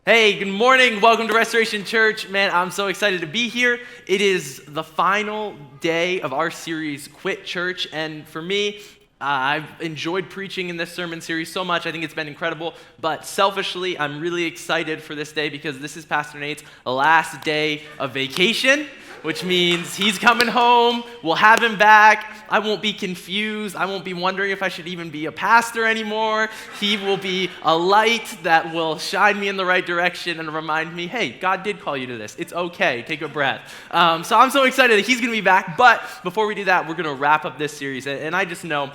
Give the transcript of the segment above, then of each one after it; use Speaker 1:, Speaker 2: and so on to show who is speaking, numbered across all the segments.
Speaker 1: Hey, good morning. Welcome to Restoration Church. Man, I'm so excited to be here. It is the final day of our series, Quit Church. And for me, I've enjoyed preaching in this sermon series so much. I think it's been incredible. But selfishly, I'm really excited for this day because this is Pastor Nate's last day of vacation, which means he's coming home. We'll have him back. I won't be confused. I won't be wondering if I should even be a pastor anymore. He will be a light that will shine me in the right direction and remind me, hey, God did call you to this. It's okay. Take a breath. So I'm so excited that he's going to be back. But before we do that, we're going to wrap up this series. And I just know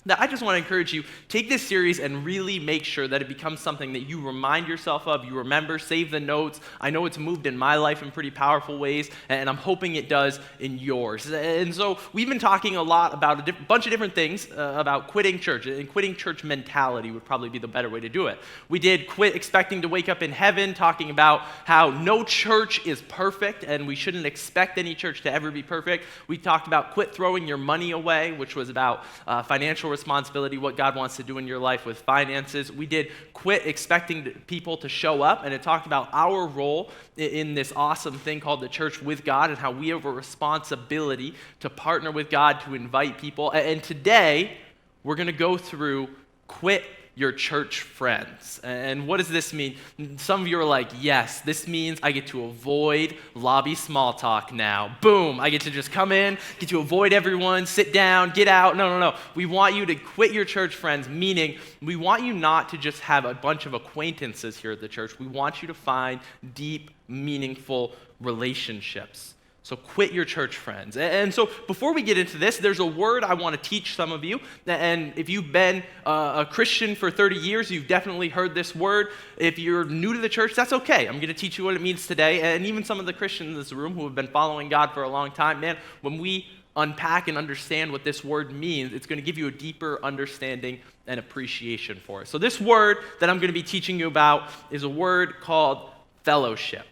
Speaker 1: that I just want to encourage you, take this series and really make sure that it becomes something that you remind yourself of, you remember, save the notes. I know it's moved in my life in pretty powerful ways, and I'm hoping it does in yours. And so we've been talking a lot about a bunch of different things about quitting church, and quitting church mentality would probably be the better way to do it. We did quit expecting to wake up in heaven, talking about how no church is perfect, and we shouldn't expect any church to ever be perfect. We talked about quit throwing your money away, which was about financial responsibility, what God wants to do in your life with finances. We did quit expecting people to show up, and it talked about our role in this awesome thing called the church with God and how we have a responsibility to partner with God to invite people. And today, we're going to go through quit your church friends. And what does this mean? Some of you are like, yes, this means I get to avoid lobby small talk now. Boom, I get to just come in, get to avoid everyone, sit down, get out. No. We want you to quit your church friends, meaning we want you not to just have a bunch of acquaintances here at the church. We want you to find deep, meaningful relationships. So quit your church friends. And so before we get into this, there's a word I want to teach some of you. And if you've been a Christian for 30 years, you've definitely heard this word. If you're new to the church, that's okay. I'm going to teach you what it means today. And even some of the Christians in this room who have been following God for a long time, man, when we unpack and understand what this word means, it's going to give you a deeper understanding and appreciation for it. So this word that I'm going to be teaching you about is a word called fellowship.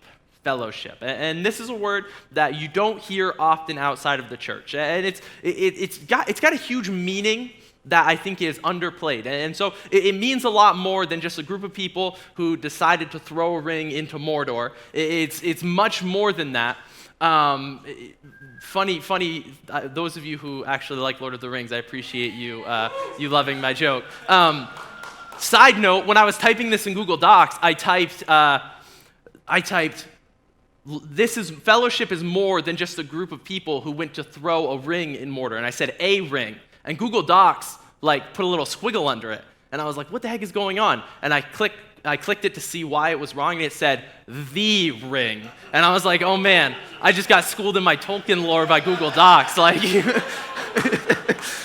Speaker 1: Fellowship. And this is a word that you don't hear often outside of the church. And it's got a huge meaning that I think is underplayed. And so it means a lot more than just a group of people who decided to throw a ring into Mordor. It's much more than that. Funny, those of you who actually like Lord of the Rings, I appreciate you loving my joke. Side note, when I was typing this in Google Docs, I typed fellowship is more than just a group of people who went to throw a ring in Mordor. And I said a ring. And Google Docs put a little squiggle under it. And I was like, what the heck is going on? And I clicked it to see why it was wrong, and it said the ring. And I was like, oh man, I just got schooled in my Tolkien lore by Google Docs.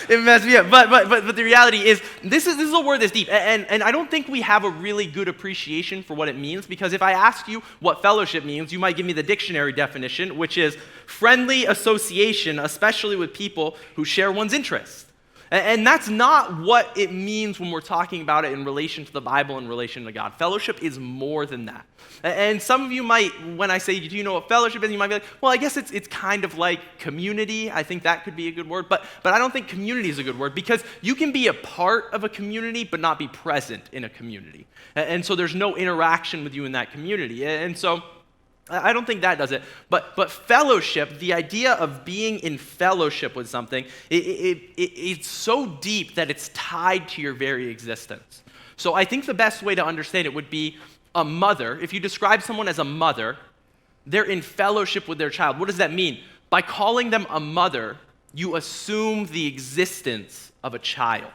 Speaker 1: It messed me up. But the reality is, this is a word that's deep. And I don't think we have a really good appreciation for what it means, because if I ask you what fellowship means, you might give me the dictionary definition, which is friendly association, especially with people who share one's interests. And that's not what it means when we're talking about it in relation to the Bible, in relation to God. Fellowship is more than that. And some of you might, when I say, do you know what fellowship is? You might be like, well, I guess it's kind of like community. I think that could be a good word. But I don't think community is a good word, because you can be a part of a community but not be present in a community. And so there's no interaction with you in that community. And so I don't think that does it. But fellowship, the idea of being in fellowship with something, it's so deep that it's tied to your very existence. So I think the best way to understand it would be a mother. If you describe someone as a mother, they're in fellowship with their child. What does that mean? By calling them a mother, you assume the existence of a child.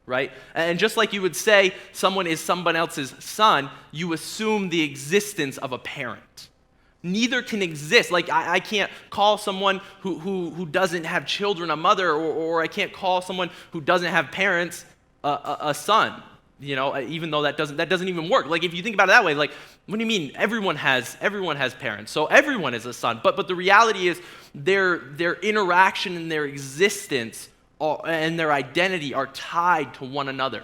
Speaker 1: Right? And just like you would say someone is someone else's son, you assume the existence of a parent. Neither can exist. I can't call someone who doesn't have children a mother, or I can't call someone who doesn't have parents a son. Even though that doesn't even work. If you think about it that way, what do you mean? Everyone has parents, so everyone is a son. But the reality is their interaction and their existence and their identity are tied to one another.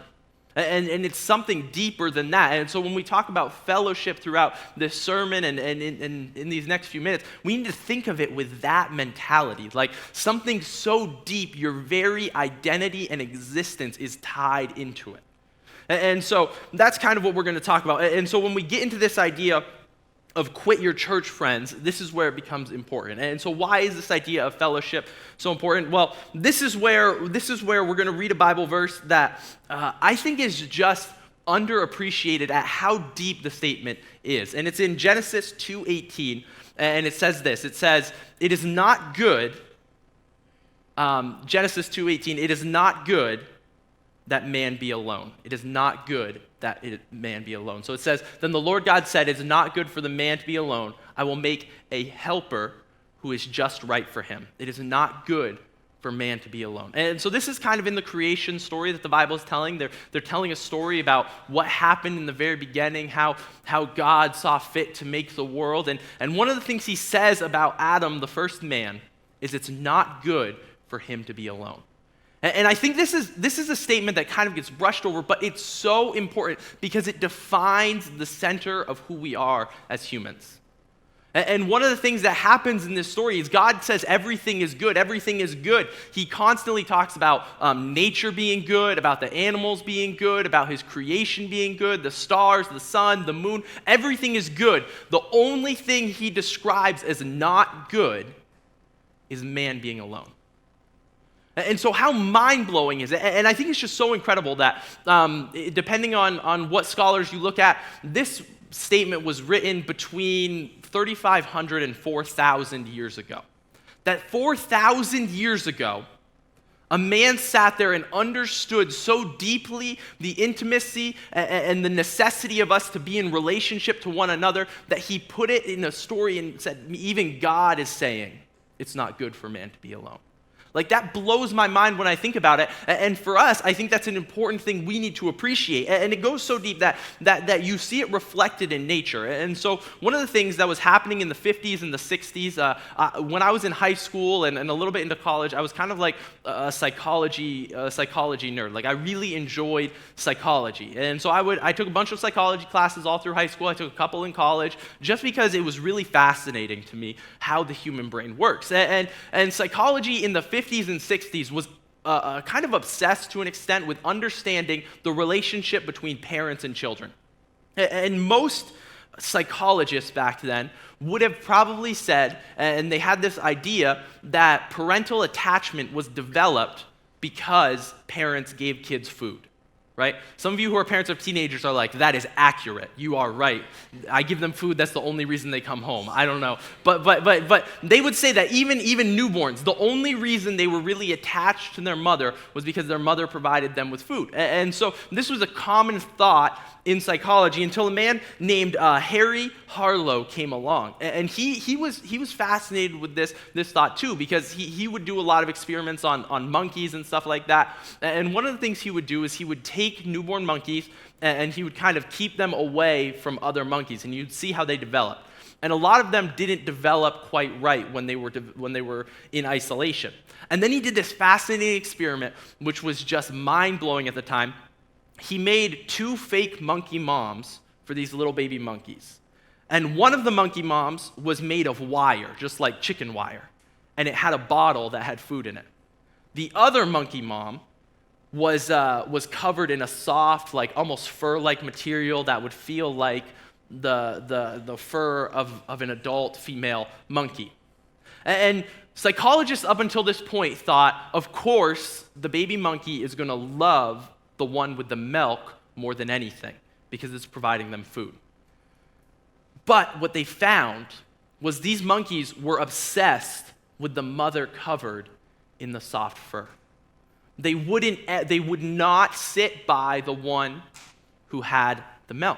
Speaker 1: And it's something deeper than that. And so when we talk about fellowship throughout this sermon and in these next few minutes, we need to think of it with that mentality. Something so deep, your very identity and existence is tied into it. And so that's kind of what we're going to talk about. And so when we get into this idea of quit your church friends, this is where it becomes important. And so why is this idea of fellowship so important? Well, this is where we're going to read a Bible verse that I think is just underappreciated at how deep the statement is. And it's in Genesis 2:18, and it says this. It says, "It is not good," Genesis 2:18, "it is not good that man be alone. It is not good that man be alone." So it says, "Then the Lord God said, it is not good for the man to be alone. I will make a helper who is just right for him. It is not good for man to be alone." And so this is kind of in the creation story that the Bible is telling. They're telling a story about what happened in the very beginning, how God saw fit to make the world. And one of the things he says about Adam, the first man, is it's not good for him to be alone. And I think this is a statement that kind of gets brushed over, but it's so important because it defines the center of who we are as humans. And one of the things that happens in this story is God says everything is good. Everything is good. He constantly talks about nature being good, about the animals being good, about his creation being good, the stars, the sun, the moon. Everything is good. The only thing he describes as not good is man being alone. And so how mind-blowing is it? And I think it's just so incredible that depending on what scholars you look at, this statement was written between 3,500 and 4,000 years ago. That 4,000 years ago, a man sat there and understood so deeply the intimacy and the necessity of us to be in relationship to one another that he put it in a story and said, even God is saying it's not good for man to be alone. Like, that blows my mind when I think about it. And for us, I think that's an important thing we need to appreciate. And it goes so deep that you see it reflected in nature. And so one of the things that was happening in the 50s and the 60s, when I was in high school and a little bit into college, I was kind of like a psychology nerd. Like, I really enjoyed psychology. And so I took a bunch of psychology classes all through high school. I took a couple in college just because it was really fascinating to me how the human brain works. And psychology in the 50s and 60s was kind of obsessed to an extent with understanding the relationship between parents and children. And most psychologists back then would have probably said, and they had this idea, that parental attachment was developed because parents gave kids food. Right? Some of you who are parents of teenagers are like, that is accurate. You are right. I give them food. That's the only reason they come home. I don't know. But they would say that even newborns, the only reason they were really attached to their mother was because their mother provided them with food. And so this was a common thought in psychology until a man named Harry Harlow came along. And he was fascinated with this thought too, because he would do a lot of experiments on monkeys and stuff like that. And one of the things he would do is he would take newborn monkeys and he would kind of keep them away from other monkeys, and you'd see how they developed. And a lot of them didn't develop quite right when they were in isolation. And then he did this fascinating experiment, which was just mind-blowing at the time. He made 2 fake monkey moms for these little baby monkeys. And one of the monkey moms was made of wire, just like chicken wire, and it had a bottle that had food in it. The other monkey mom was covered in a soft, like almost fur-like material that would feel like the fur of an adult female monkey. And psychologists up until this point thought, of course, the baby monkey is going to love the one with the milk more than anything because it's providing them food. But what they found was these monkeys were obsessed with the mother covered in the soft fur. They would not sit by the one who had the milk.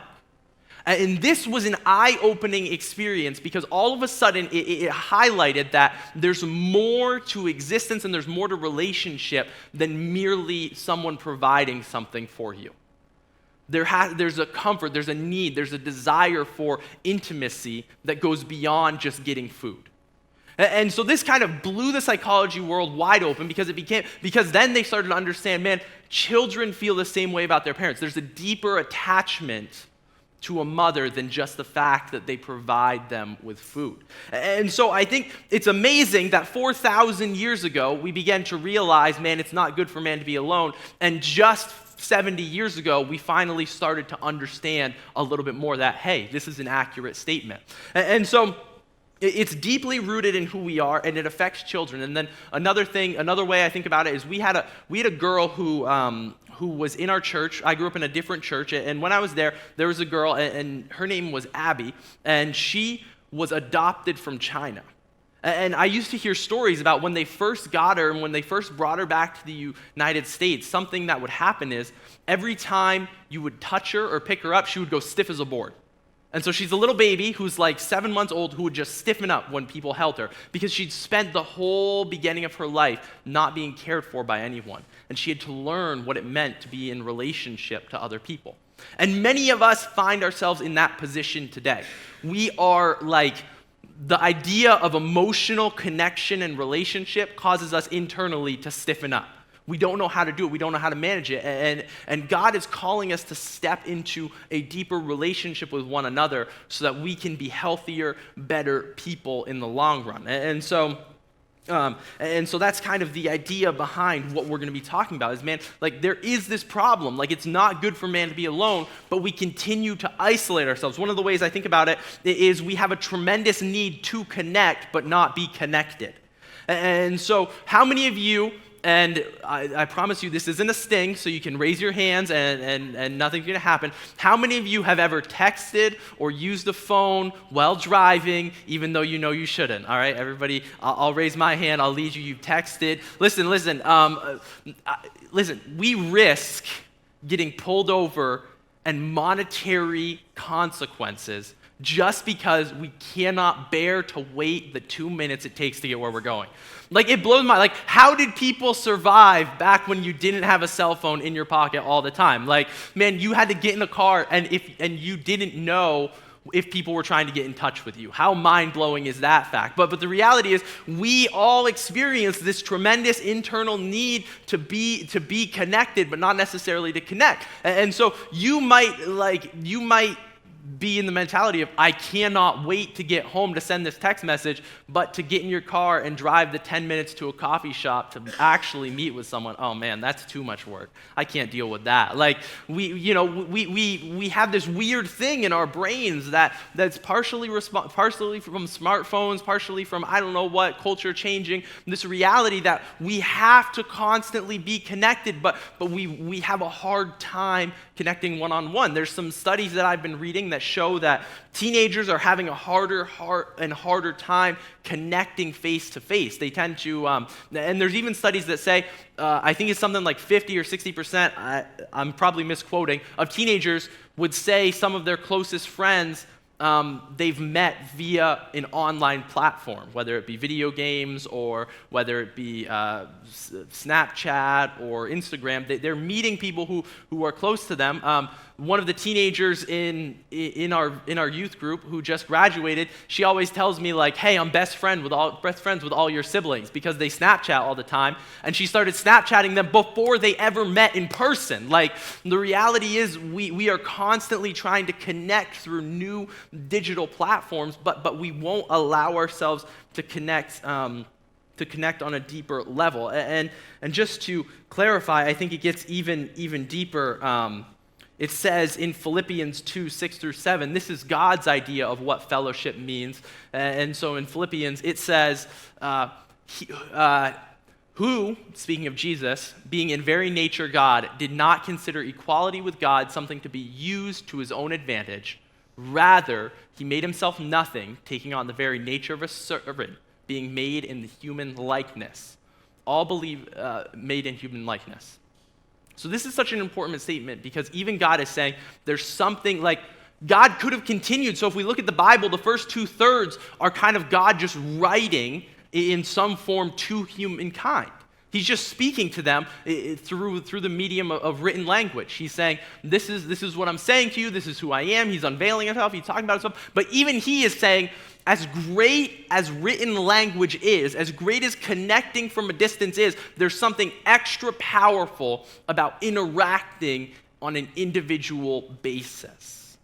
Speaker 1: And this was an eye-opening experience because all of a sudden it highlighted that there's more to existence and there's more to relationship than merely someone providing something for you. There's a comfort, there's a need, there's a desire for intimacy that goes beyond just getting food. And so this kind of blew the psychology world wide open because then they started to understand, man, children feel the same way about their parents. There's a deeper attachment to a mother than just the fact that they provide them with food. And so I think it's amazing that 4,000 years ago, we began to realize, man, it's not good for man to be alone. And just 70 years ago, we finally started to understand a little bit more that, hey, this is an accurate statement. And so it's deeply rooted in who we are, and it affects children. And then another way I think about it is we had a girl who was in our church. I grew up in a different church, and when I was there was a girl, and her name was Abby, and she was adopted from China. And I used to hear stories about when they first got her and when they first brought her back to the United States, something that would happen is every time you would touch her or pick her up, she would go stiff as a board. And so she's a little baby who's like 7 months old who would just stiffen up when people held her because she'd spent the whole beginning of her life not being cared for by anyone. And she had to learn what it meant to be in relationship to other people. And many of us find ourselves in that position today. We are like, the idea of emotional connection and relationship causes us internally to stiffen up. We don't know how to do it. We don't know how to manage it. And God is calling us to step into a deeper relationship with one another so that we can be healthier, better people in the long run. And so that's kind of the idea behind what we're going to be talking about is, man, like there is this problem. Like it's not good for man to be alone, but we continue to isolate ourselves. One of the ways I think about it is we have a tremendous need to connect, but not be connected. And so how many of you, and I promise you this isn't a sting, so you can raise your hands and nothing's going to happen. How many of you have ever texted or used a phone while driving, even though you know you shouldn't? All right, everybody, I'll raise my hand. I'll lead you. You've texted. Listen, we risk getting pulled over and monetary consequences just because we cannot bear to wait the 2 minutes it takes to get where we're going. Like, it blows my mind. Like, how did people survive back when you didn't have a cell phone in your pocket all the time? Like, man, you had to get in a car, and you didn't know if people were trying to get in touch with you. How mind-blowing is that fact? But the reality is, we all experience this tremendous internal need to be connected, but not necessarily to connect. And so you might be in the mentality of, I cannot wait to get home to send this text message, but to get in your car and drive the 10 minutes to a coffee shop to actually meet with someone, oh man, that's too much work. I can't deal with that. Like, we have this weird thing in our brains that's partially from smartphones, partially from I don't know what, culture changing, this reality that we have to constantly be connected, but we have a hard time connecting one-on-one. There's some studies that I've been reading that show that teenagers are having a harder time connecting face-to-face. They tend to, and there's even studies that say, I think it's something like 50 or 60%, I'm probably misquoting, of teenagers would say some of their closest friends they've met via an online platform, whether it be video games or whether it be Snapchat or Instagram. They're meeting people who are close to them. One of the teenagers in our youth group who just graduated, she always tells me like, "Hey, I'm best friends with all your siblings," because they Snapchat all the time, and she started Snapchatting them before they ever met in person. Like, the reality is we are constantly trying to connect through new digital platforms, but we won't allow ourselves to connect on a deeper level. And just to clarify, I think it gets even deeper. It says in Philippians 2:6-7, this is God's idea of what fellowship means. And so in Philippians, it says, who, speaking of Jesus, being in very nature God, did not consider equality with God something to be used to his own advantage. Rather, he made himself nothing, taking on the very nature of a servant, being made in the human likeness. All believe made in human likeness. So this is such an important statement because even God is saying there's something like God could have continued. So if we look at the Bible, the first 2/3 are kind of God just writing in some form to humankind. He's just speaking to them through the medium of written language. He's saying, this is what I'm saying to you, this is who I am. He's unveiling himself, he's talking about himself. But even he is saying, as great as written language is, as great as connecting from a distance is, there's something extra powerful about interacting on an individual basis.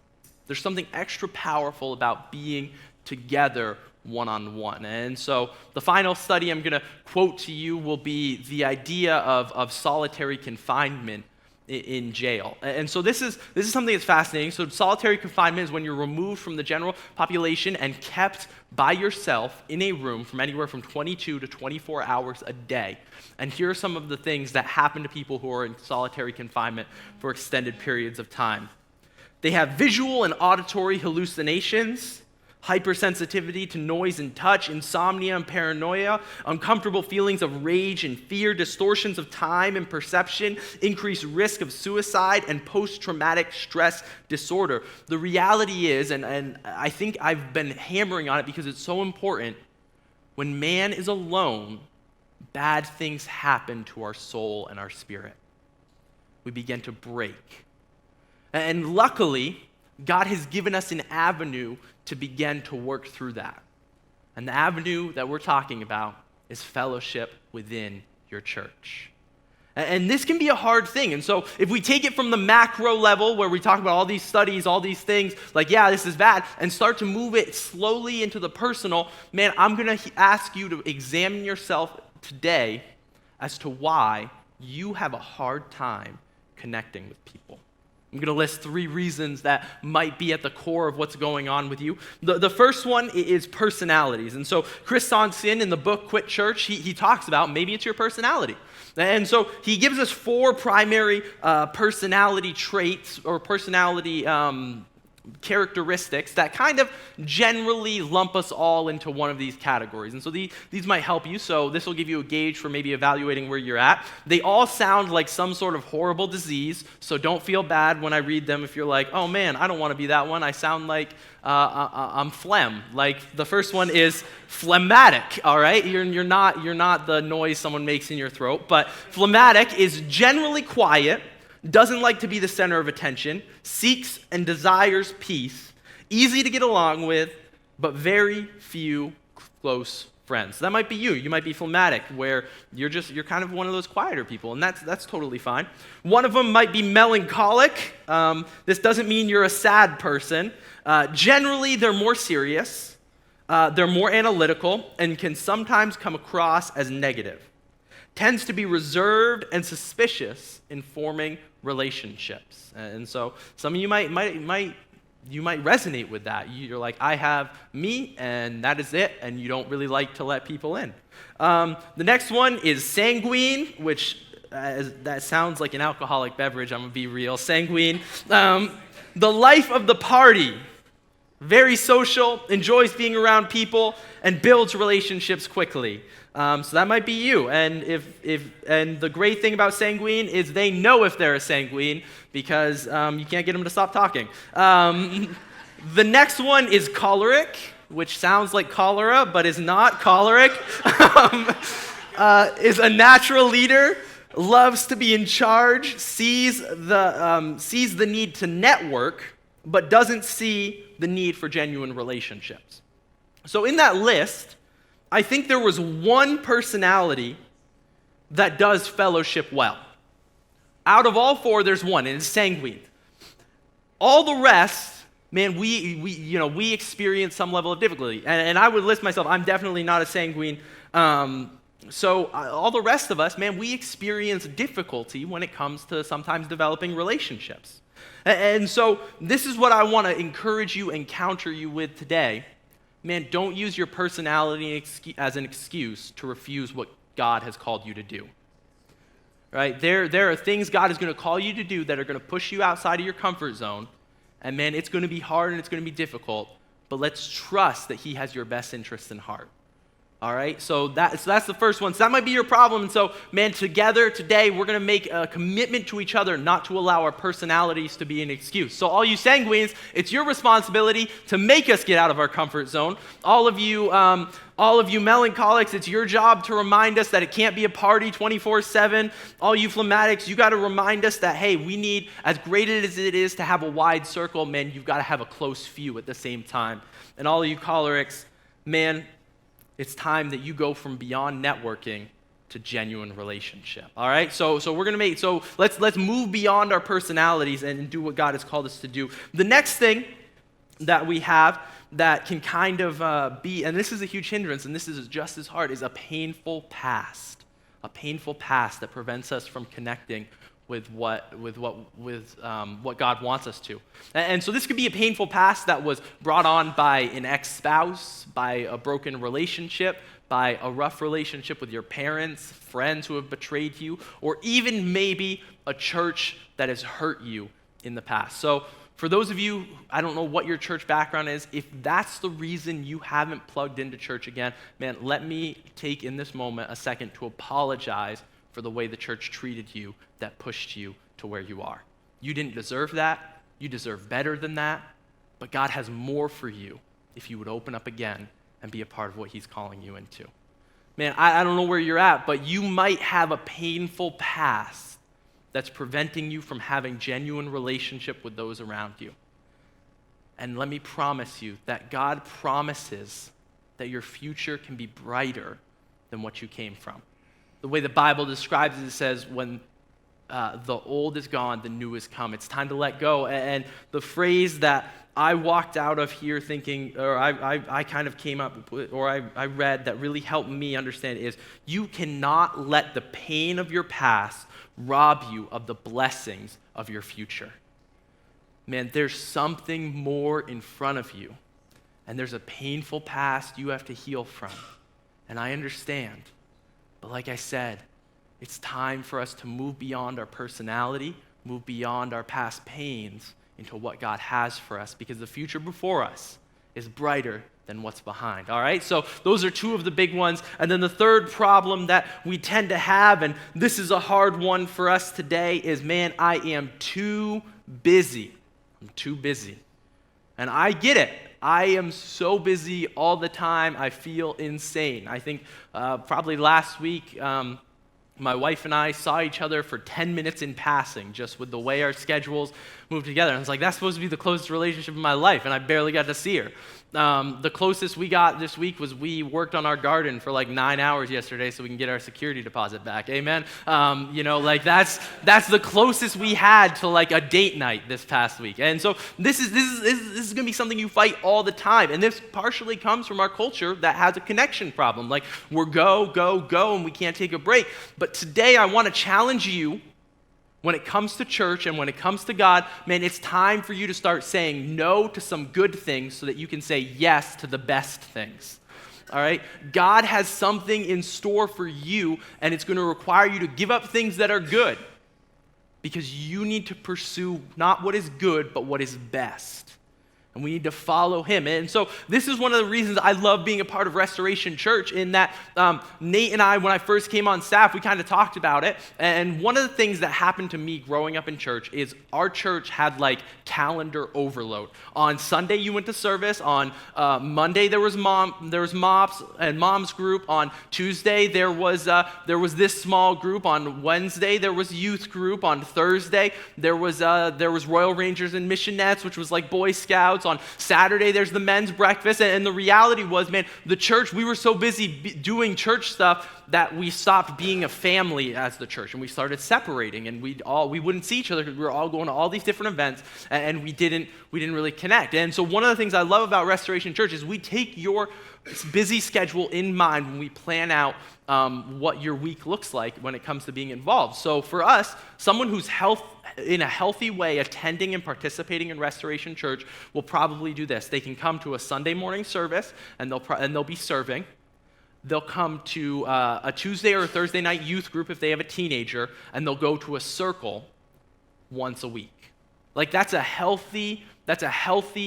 Speaker 1: There's something extra powerful about being together one-on-one. And so the final study I'm going to quote to you will be the idea of solitary confinement. in jail. And so this is something that's fascinating. So solitary confinement is when you're removed from the general population and kept by yourself in a room from anywhere from 22 to 24 hours a day. And here are some of the things that happen to people who are in solitary confinement for extended periods of time. They have visual and auditory hallucinations, hypersensitivity to noise and touch, insomnia and paranoia, uncomfortable feelings of rage and fear, distortions of time and perception, increased risk of suicide, and post-traumatic stress disorder. The reality is, and I think I've been hammering on it because it's so important, when man is alone, bad things happen to our soul and our spirit. We begin to break. And luckily, God has given us an avenue to begin to work through that. And the avenue that we're talking about is fellowship within your church. And this can be a hard thing. And so if we take it from the macro level where we talk about all these studies, all these things, like, yeah, this is bad, and start to move it slowly into the personal, man, I'm going to ask you to examine yourself today as to why you have a hard time connecting with people. I'm going to list 3 reasons that might be at the core of what's going on with you. The first one is personalities. And so Chris Sonson in the book Quit Church, he talks about maybe it's your personality. And so he gives us 4 primary personality traits or personality characteristics that kind of generally lump us all into one of these categories. And so these might help you. So this will give you a gauge for maybe evaluating where you're at. They all sound like some sort of horrible disease, so don't feel bad when I read them if you're like, oh man, I don't want to be that one. I sound like I'm phlegm. Like the first one is phlegmatic, all right? You're not the noise someone makes in your throat, but phlegmatic is generally quiet, doesn't like to be the center of attention, seeks and desires peace, easy to get along with, but very few close friends. That might be you. You might be phlegmatic, where you're kind of one of those quieter people, and that's totally fine. One of them might be melancholic. This doesn't mean you're a sad person. Generally, they're more serious, they're more analytical, and can sometimes come across as negative. Tends to be reserved and suspicious in forming relationships. And so some of you might resonate with that. You're like, I have me, and that is it, and you don't really like to let people in. The next one is sanguine, which that sounds like an alcoholic beverage. I'm going to be real. Sanguine. The life of the party. Very social, enjoys being around people, and builds relationships quickly. So that might be you. And and the great thing about sanguine is they know if they're a sanguine because you can't get them to stop talking. The next one is choleric, which sounds like cholera, but is not choleric. Is a natural leader, loves to be in charge, sees the need to network, but doesn't see the need for genuine relationships. So in that list, I think there was one personality that does fellowship well. Out of all 4, there's one, and it's sanguine. All the rest, man, we experience some level of difficulty. And I would list myself, I'm definitely not a sanguine. So all the rest of us, man, we experience difficulty when it comes to sometimes developing relationships. And so this is what I want to encourage you and counter you with today. Man, don't use your personality as an excuse to refuse what God has called you to do. Right? There are things God is going to call you to do that are going to push you outside of your comfort zone. And man, it's going to be hard and it's going to be difficult, but let's trust that He has your best interests in heart. All right, so that's the first one. So that might be your problem. And so, man, together today, we're going to make a commitment to each other not to allow our personalities to be an excuse. So all you sanguines, it's your responsibility to make us get out of our comfort zone. All of you melancholics, it's your job to remind us that it can't be a party 24/7. All you phlegmatics, you got to remind us that, hey, we need, as great as it is to have a wide circle, man, you've got to have a close few at the same time. And all of you cholerics, man, it's time that you go from beyond networking to genuine relationship. All right? So let's move beyond our personalities and do what God has called us to do. The next thing that we have that can kind of be, and this is a huge hindrance, and this is just as hard, is a painful past. A painful past that prevents us from connecting what God wants us to. And so this could be a painful past that was brought on by an ex-spouse, by a broken relationship, by a rough relationship with your parents, friends who have betrayed you, or even maybe a church that has hurt you in the past. So for those of you, I don't know what your church background is, if that's the reason you haven't plugged into church again, man, let me take in this moment a second to apologize for the way the church treated you that pushed you to where you are. You didn't deserve that. You deserve better than that. But God has more for you if you would open up again and be a part of what he's calling you into. Man, I don't know where you're at, but you might have a painful past that's preventing you from having genuine relationship with those around you. And let me promise you that God promises that your future can be brighter than what you came from. The way the Bible describes it says, when the old is gone, the new is come. It's time to let go. And the phrase that I walked out of here thinking, or I kind of came up with, or I read that really helped me understand is, you cannot let the pain of your past rob you of the blessings of your future. Man, there's something more in front of you, and there's a painful past you have to heal from. And I understand. But like I said, it's time for us to move beyond our personality, move beyond our past pains into what God has for us, because the future before us is brighter than what's behind. All right? So those are two of the big ones. And then the third problem that we tend to have, and this is a hard one for us today, is, man, I am too busy. I'm too busy. And I get it. I am so busy all the time, I feel insane. I think probably last week, my wife and I saw each other for 10 minutes in passing, just with the way our schedules moved together. And I was like, that's supposed to be the closest relationship in my life, and I barely got to see her. The closest we got this week was we worked on our garden for like 9 hours yesterday so we can get our security deposit back. Amen? That's the closest we had to like a date night this past week. And so this is going to be something you fight all the time. And this partially comes from our culture that has a connection problem. Like, we're go, and we can't take a break. But today I want to challenge you. When it comes to church and when it comes to God, man, it's time for you to start saying no to some good things so that you can say yes to the best things. All right? God has something in store for you, and it's going to require you to give up things that are good, because you need to pursue not what is good, but what is best. And we need to follow him. And so this is one of the reasons I love being a part of Restoration Church, in that Nate and I, when I first came on staff, we kind of talked about it. And one of the things that happened to me growing up in church is our church had like calendar overload. On Sunday, you went to service. On Monday, there was mops and mom's group. On Tuesday, there was this small group. On Wednesday, there was youth group. On Thursday, there was Royal Rangers and Missionettes, which was like Boy Scouts. On Saturday, there's the men's breakfast. And the reality was, man, the church, we were so busy doing church stuff that we stopped being a family as the church, and we started separating, and we wouldn't see each other because we were all going to all these different events, and we didn't really connect. And so one of the things I love about Restoration Church is we take your busy schedule in mind when we plan out what your week looks like when it comes to being involved. So for us, someone who's in a healthy way attending and participating in Restoration Church will probably do this. They can come to a Sunday morning service, and they'll be serving. They'll come to a Tuesday or a Thursday night youth group if they have a teenager, and they'll go to a circle once a week. Like, that's a healthy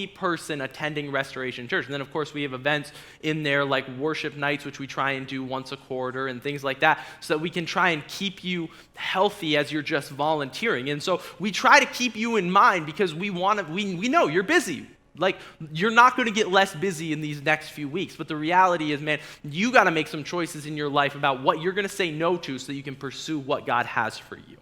Speaker 1: person attending Restoration Church. And then, of course, we have events in there like worship nights, which we try and do once a quarter, and things like that, so that we can try and keep you healthy as you're just volunteering. And so we try to keep you in mind, because we know you're busy. Like, you're not going to get less busy in these next few weeks. But the reality is, man, you got to make some choices in your life about what you're going to say no to so that you can pursue what God has for you.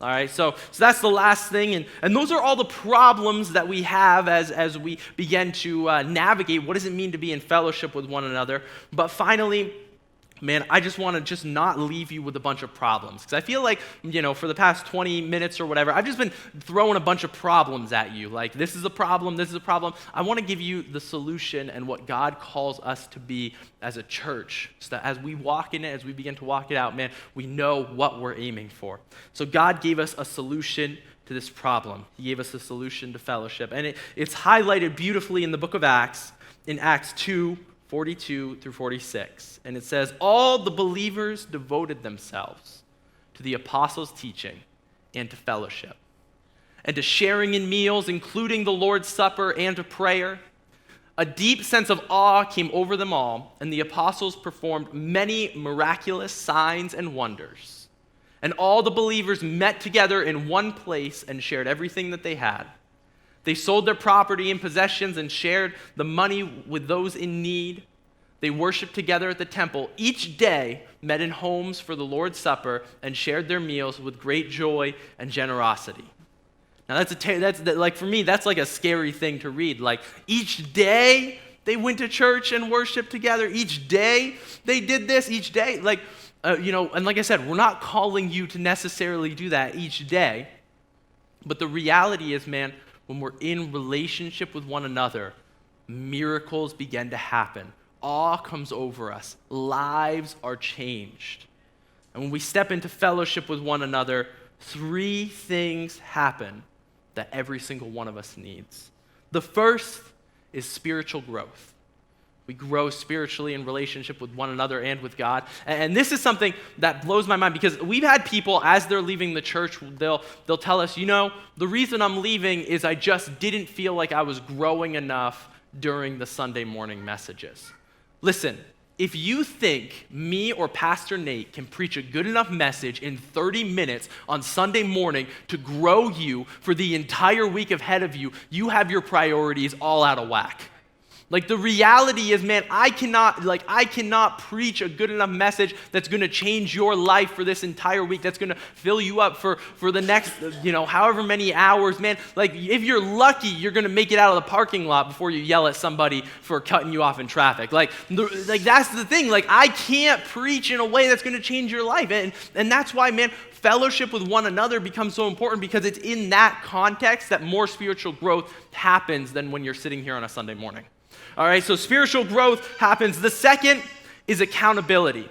Speaker 1: All right, so that's the last thing. And those are all the problems that we have as we begin to navigate what does it mean to be in fellowship with one another. But finally, man, I just want to just not leave you with a bunch of problems. Because I feel like, for the past 20 minutes or whatever, I've just been throwing a bunch of problems at you. Like, this is a problem, this is a problem. I want to give you the solution and what God calls us to be as a church. So that as we walk in it, as we begin to walk it out, man, we know what we're aiming for. So God gave us a solution to this problem. He gave us a solution to fellowship. And it's highlighted beautifully in the book of Acts, in Acts 2:42 through 46. And it says, all the believers devoted themselves to the apostles' teaching and to fellowship, and to sharing in meals, including the Lord's Supper, and to prayer. A deep sense of awe came over them all, and the apostles performed many miraculous signs and wonders. And all the believers met together in one place and shared everything that they had. They sold their property and possessions and shared the money with those in need. They worshiped together at the temple. Each day met in homes for the Lord's Supper and shared their meals with great joy and generosity. Now like for me, that's like a scary thing to read. Like each day they went to church and worshiped together. Each day they did this. Each day, and like I said, we're not calling you to necessarily do that each day. But the reality is, man, when we're in relationship with one another, miracles begin to happen. Awe comes over us. Lives are changed. And when we step into fellowship with one another, 3 things happen that every single one of us needs. The first is spiritual growth. We grow spiritually in relationship with one another and with God. And this is something that blows my mind because we've had people, as they're leaving the church, they'll tell us, the reason I'm leaving is I just didn't feel like I was growing enough during the Sunday morning messages. Listen, if you think me or Pastor Nate can preach a good enough message in 30 minutes on Sunday morning to grow you for the entire week ahead of you, you have your priorities all out of whack. Like the reality is, man, I cannot preach a good enough message that's going to change your life for this entire week, that's going to fill you up for the next, however many hours, man. Like if you're lucky, you're going to make it out of the parking lot before you yell at somebody for cutting you off in traffic. Like that's the thing. Like I can't preach in a way that's going to change your life. And that's why, man, fellowship with one another becomes so important because it's in that context that more spiritual growth happens than when you're sitting here on a Sunday morning. All right, so spiritual growth happens. The second is accountability.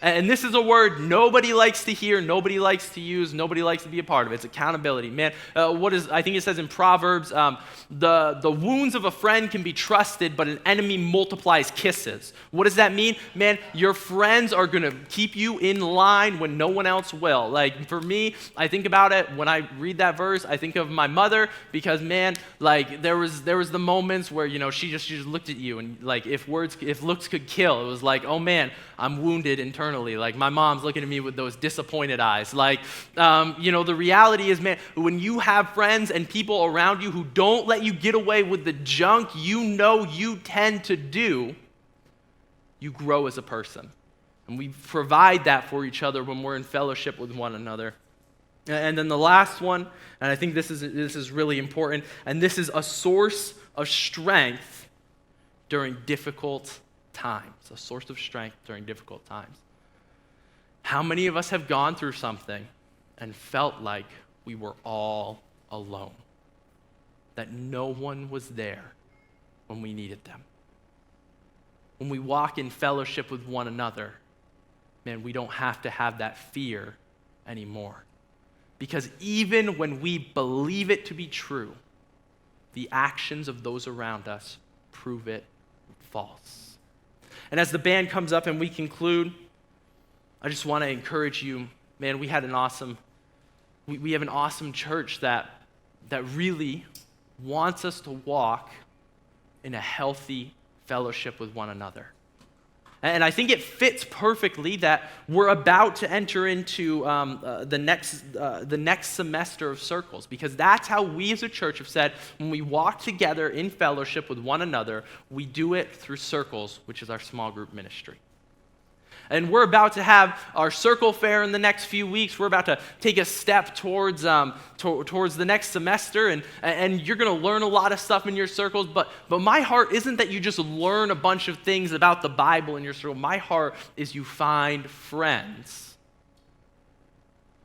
Speaker 1: And this is a word nobody likes to hear, nobody likes to use, nobody likes to be a part of it. It's accountability. Man, I think it says in Proverbs, the wounds of a friend can be trusted, but an enemy multiplies kisses. What does that mean? Man, your friends are going to keep you in line when no one else will. Like for me, I think about it, when I read that verse, I think of my mother because, man, like there was the moments where, she just looked at you and like if looks could kill, it was like, oh man, I'm wounded internally. Like my mom's looking at me with those disappointed eyes. Like, the reality is, man, when you have friends and people around you who don't let you get away with the junk you tend to do, you grow as a person. And we provide that for each other when we're in fellowship with one another. And then the last one, and I think this is really important, and this is a source of strength during difficult times. A source of strength during difficult times. How many of us have gone through something and felt like we were all alone? That no one was there when we needed them. When we walk in fellowship with one another, man, we don't have to have that fear anymore. Because even when we believe it to be true, the actions of those around us prove it false. And as the band comes up and we conclude, I just want to encourage you, man, we have an awesome church that really wants us to walk in a healthy fellowship with one another. And I think it fits perfectly that we're about to enter into the next semester of Circles, because that's how we as a church have said when we walk together in fellowship with one another, we do it through Circles, which is our small group ministry. And we're about to have our circle fair in the next few weeks. We're about to take a step towards the next semester, and you're going to learn a lot of stuff in your circles. But my heart isn't that you just learn a bunch of things about the Bible in your circle. My heart is you find friends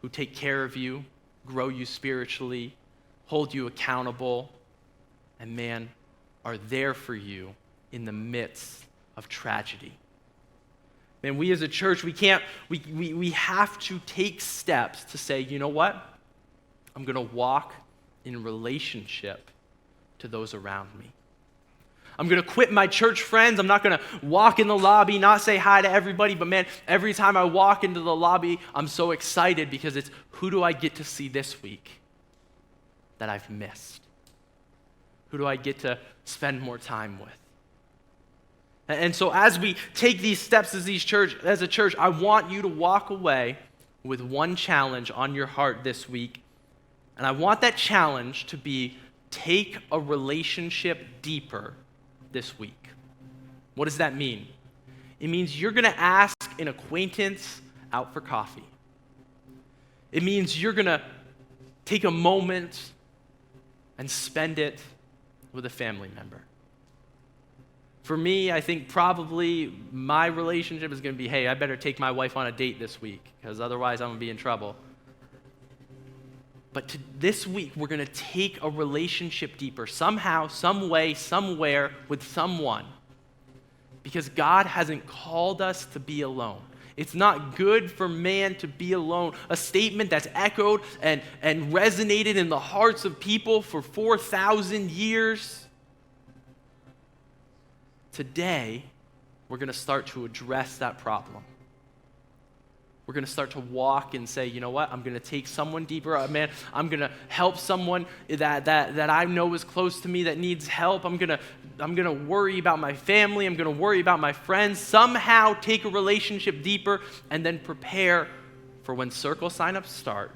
Speaker 1: who take care of you, grow you spiritually, hold you accountable, and man, are there for you in the midst of tragedy. Man, we as a church, we have to take steps to say, you know what? I'm going to walk in relationship to those around me. I'm going to quit my church friends. I'm not going to walk in the lobby, not say hi to everybody, but man, every time I walk into the lobby, I'm so excited because it's who do I get to see this week that I've missed? Who do I get to spend more time with? And so as we take these steps as a church, I want you to walk away with one challenge on your heart this week. And I want that challenge to be take a relationship deeper this week. What does that mean? It means you're going to ask an acquaintance out for coffee. It means you're going to take a moment and spend it with a family member. For me, I think probably my relationship is going to be, hey, I better take my wife on a date this week because otherwise I'm going to be in trouble. But this week, we're going to take a relationship deeper somehow, some way, somewhere with someone because God hasn't called us to be alone. It's not good for man to be alone. A statement that's echoed and resonated in the hearts of people for 4,000 years. Today, we're going to start to address that problem. We're going to start to walk and say, you know what? I'm going to take someone deeper. Man, I'm going to help someone that I know is close to me that needs help. I'm going to worry about my family. I'm going to worry about my friends. Somehow take a relationship deeper and then prepare for when circle signups start.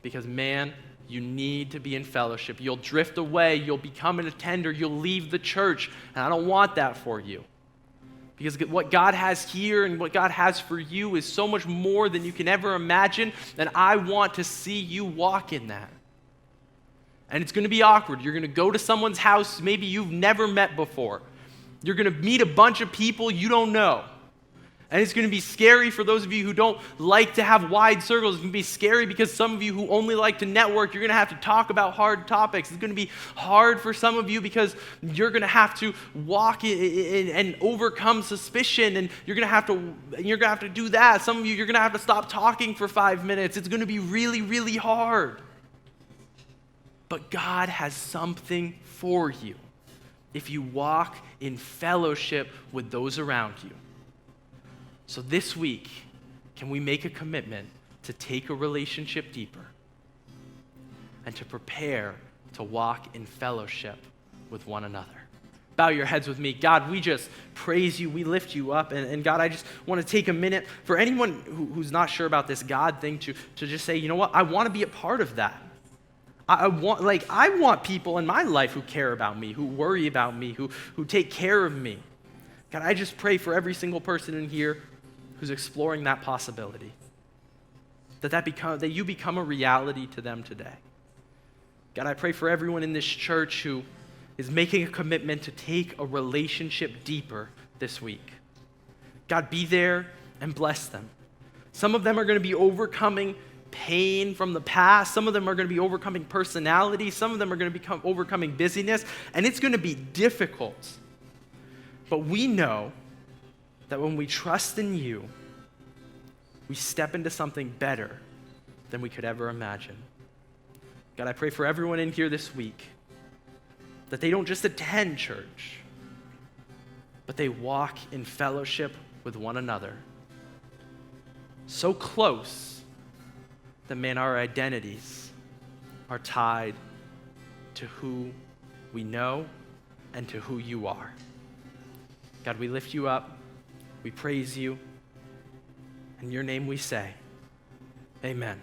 Speaker 1: Because man, you need to be in fellowship. You'll drift away. You'll become an attender. You'll leave the church. And I don't want that for you. Because what God has here and what God has for you is so much more than you can ever imagine, and I want to see you walk in that. And it's going to be awkward. You're going to go to someone's house maybe you've never met before. You're going to meet a bunch of people you don't know. And it's going to be scary for those of you who don't like to have wide circles. It's going to be scary because some of you who only like to network, you're going to have to talk about hard topics. It's going to be hard for some of you because you're going to have to walk in and overcome suspicion, and you're going to have to do that. Some of you, you're going to have to stop talking for 5 minutes. It's going to be really, really hard. But God has something for you if you walk in fellowship with those around you. So this week, can we make a commitment to take a relationship deeper and to prepare to walk in fellowship with one another? Bow your heads with me. God, we just praise you. We lift you up. And God, I just want to take a minute for anyone who's not sure about this God thing to just say, you know what? I want to be a part of that. I want people in my life who care about me, who worry about me, who take care of me. God, I just pray for every single person in here who's exploring that possibility, that you become a reality to them today. God, I pray for everyone in this church who is making a commitment to take a relationship deeper this week. God, be there and bless them. Some of them are going to be overcoming pain from the past. Some of them are going to be overcoming personality. Some of them are going to be overcoming busyness, and it's going to be difficult. But we know that when we trust in you, we step into something better than we could ever imagine. God, I pray for everyone in here this week that they don't just attend church, but they walk in fellowship with one another. So close that, man, our identities are tied to who we know and to who you are. God, we lift you up. We praise you. In your name we say, amen.